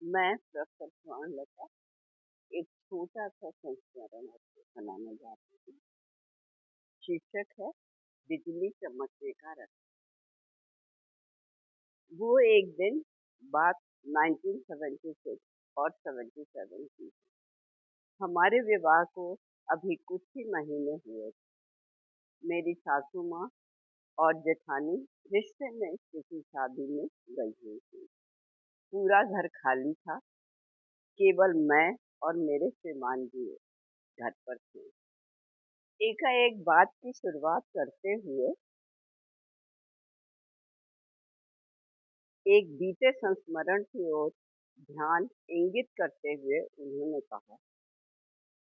मैं प्रोफेसर स्वर्णलता एक छोटा-सा संस्मरण आपको सुनाने जा रही हूँ। शीर्षक है बिजली चमकने का रंग। वो एक दिन बात 1976 और 77 की। हमारे विवाह को अभी कुछ ही महीने हुए थे। मेरी सासू माँ और जेठानी रिश्ते में किसी शादी में गई हुई थी। पूरा घर खाली था, केवल मैं और मेरे श्रीमान जी घर पर थे। एकाएक बात की शुरुआत करते हुए एक बीते संस्मरण की ओर ध्यान इंगित करते हुए उन्होंने कहा,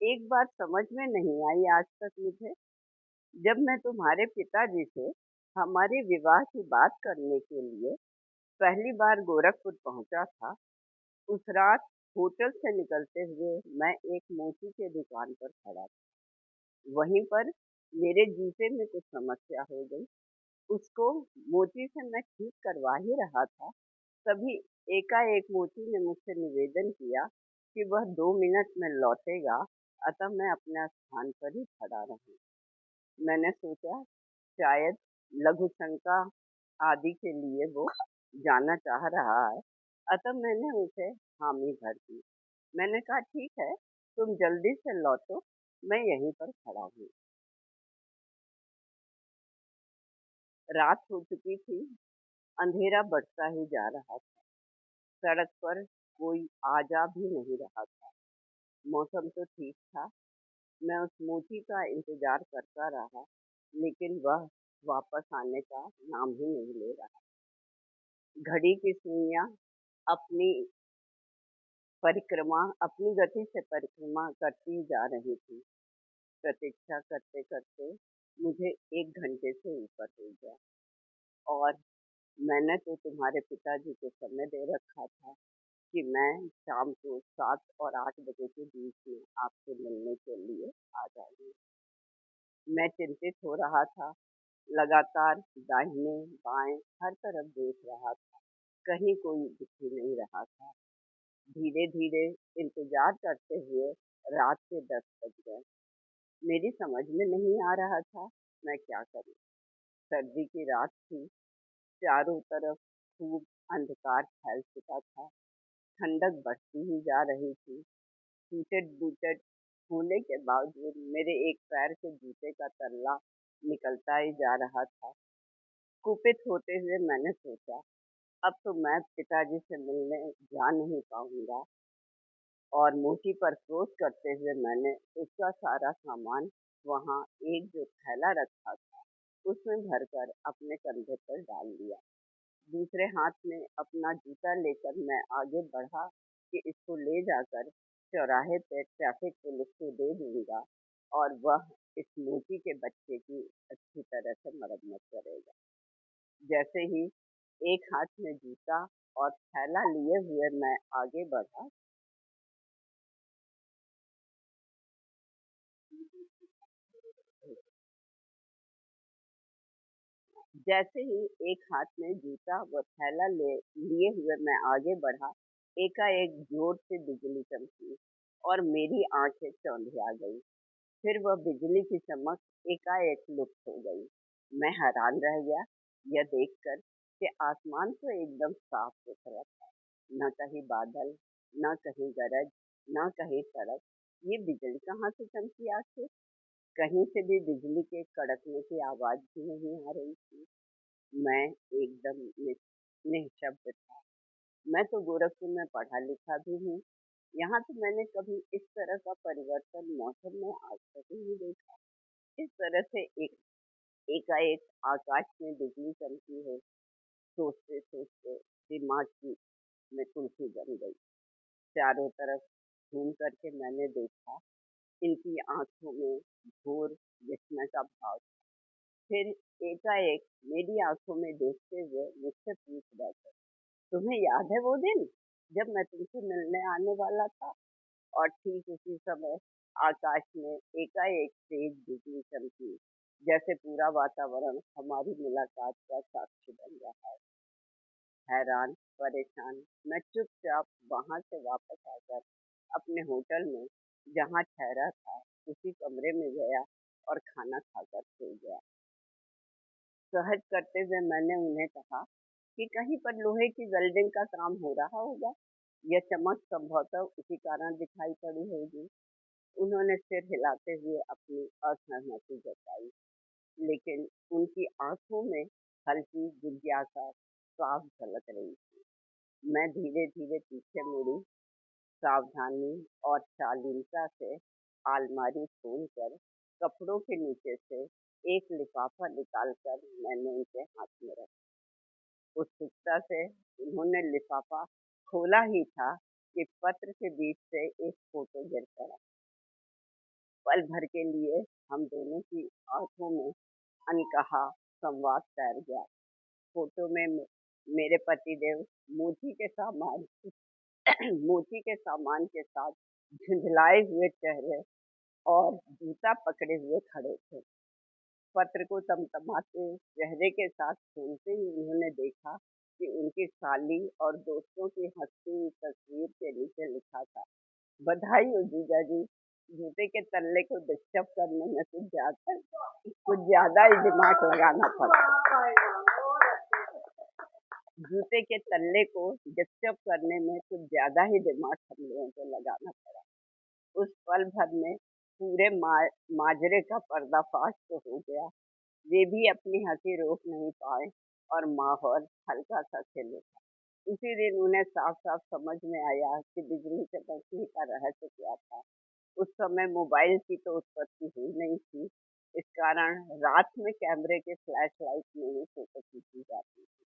एक बात समझ में नहीं आई आज तक मुझे। जब मैं तुम्हारे पिताजी से हमारे विवाह की बात करने के लिए पहली बार गोरखपुर पहुंचा था, उस रात होटल से निकलते हुए मैं एक मोची के दुकान पर खड़ा था। वहीं पर मेरे जूते में कुछ समस्या हो गई। उसको मोची से मैं ठीक करवा ही रहा था, तभी एकाएक मोची ने मुझसे निवेदन किया कि वह 2 मिनट में लौटेगा, अतः मैं अपने स्थान पर ही खड़ा रहूं। मैंने सोचा शायद लघु शंका आदि के लिए वो जाना चाह रहा है, अतः मैंने उसे हामी भर दी। मैंने कहा, ठीक है, तुम जल्दी से लौटो, मैं यहीं पर खड़ा हूँ। रात हो चुकी थी, अंधेरा बढ़ता ही जा रहा था। सड़क पर कोई आ जा भी नहीं रहा था। मौसम तो ठीक था। मैं उस मोची का इंतजार करता रहा, लेकिन वह वापस आने का नाम ही नहीं ले रहा। घड़ी की सुइयां अपनी अपनी गति से परिक्रमा करती जा रही थी। प्रतीक्षा करते करते मुझे 1 घंटे से ऊपर हो गया और मैंने तो तुम्हारे पिताजी को समय दे रखा था कि मैं शाम को 7 और 8 बजे के बीच में आपसे मिलने के लिए आ जाऊंगी। मैं चिंतित हो रहा था, लगातार दाहिने बाएं हर तरफ देख रहा था, कहीं कोई दिख ही नहीं रहा था। धीरे धीरे इंतजार करते हुए रात के 10 बज गए। मेरी समझ में नहीं आ रहा था मैं क्या करूं। सर्दी की रात थी, चारों तरफ खूब अंधकार फैल चुका था। ठंडक बढ़ती ही जा रही थी। टूटे-बूटे होने के बावजूद मेरे एक पैर के जूते का तल्ला निकलता ही जा रहा था। कुपित होते हुए मैंने सोचा, अब तो मैं पिताजी से मिलने जा नहीं पाऊंगा, और मुट्ठी पर क्रोध करते हुए मैंने उसका सारा सामान वहाँ एक जो थैला रखा था, उसमें भरकर अपने कंधे पर डाल दिया। दूसरे हाथ में अपना जूता लेकर मैं आगे बढ़ा कि इसको ले जाकर चौराहे पे ट्रैफिक पुलिस को दे दूंगा और वह इस मोची के बच्चे की अच्छी तरह से मरम्मत करेगा। जैसे ही एक हाथ में जूता और थैला लिए हुए मैं आगे बढ़ा, जैसे ही एक हाथ में जूता व थैला लिए हुए मैं आगे बढ़ा, एकाएक जोर से बिजली चमकी और मेरी आंखें चौंधिया गई। फिर वह बिजली की चमक एकाएक लुप्त हो गई। मैं हैरान रह गया यह देखकर कि आसमान तो एकदम साफ सुथरा था, न कहीं बादल, न कहीं गरज, न कहीं सड़क। ये बिजली कहाँ से चमकी आखिर? कहीं से भी बिजली के कड़कने की आवाज भी नहीं आ रही थी। मैं एकदम निःशब्द था। मैं तो गोरखपुर में पढ़ा लिखा भी हूँ। यहाँ तो मैंने कभी इस तरह का परिवर्तन मौसम में आज तक नहीं देखा। इस तरह से एकाएक आकाश में बिजली चमकी हो, सोचते सोचते दिमाग की में कुल्फी जम गई। चारों तरफ घूम करके मैंने देखा, इनकी आंखों में घोर विस्मय का भाव। फिर एकाएक मेरी आंखों में देखते हुए मुझसे पूछ बैठे, तुम्हें याद है वो दिन जब मैं तुमसे मिलने आने वाला था? और ठीक उसी समय आकाश में एकाएक तेज बिजली चमकी, जैसे पूरा वातावरण हमारी मुलाकात का साक्षी बन रहा है। हैरान, परेशान, मैं चुपचाप वहाँ से वापस आकर अपने होटल में जहाँ ठहरा था, उसी कमरे में गया और खाना खाकर सो गया। सहज करते हुए मैंने उन्हें कहा कि कहीं पर लोहे की वेल्डिंग का काम हो रहा होगा। यह चमक संभवतः उसी कारण दिखाई पड़ी होगी। उन्होंने सिर हिलाते हुए अपनी असहमति जताई, लेकिन उनकी आंखों में हल्की जिज्ञासा साफ झलक रही थी। मैं धीरे धीरे पीछे मुड़ी, सावधानी और शालीनता से अलमारी खोलकर कपड़ों के नीचे से एक लिफाफा निकालकर मैंने उनके हाथ में रखा। उत्सुकता से उन्होंने लिफाफा खोला ही था कि पत्र के बीच से एक फोटो गिर पड़ा। पल भर के लिए हम दोनों की आंखों में अनकहा संवाद तैर गया। फोटो में मेरे पतिदेव मोची के सामान मोची के सामान के साथ झुंझलाए हुए चेहरे और जूता पकड़े हुए खड़े थे। पत्र को तमतमाते चेहरे के साथ खोलते ही उन्होंने देखा कि उनकी साली और दोस्तों की हंसती हुई तस्वीर के नीचे लिखा था, बधाई हो जीजा जी, जूते के तल्ले को डिस्टर्ब करने में कुछ ज्यादा ही दिमाग लगाना पड़ा। जूते के तल्ले को डिस्टर्ब करने में कुछ ज्यादा ही दिमाग हम लोगों को लगाना पड़ा। उस पल भर में पूरे माजरे का पर्दाफाश तो हो गया। वे भी अपनी हंसी रोक नहीं पाए और माहौल हल्का सा खिल उठा। उसी दिन उन्हें साफ साफ समझ में आया कि बिजली चमकने का रहस्य क्या था। उस समय मोबाइल की तो उत्पत्ति हुई नहीं थी, इस कारण रात में कैमरे के फ्लैश लाइट में ही फोटो खींची जाती थी।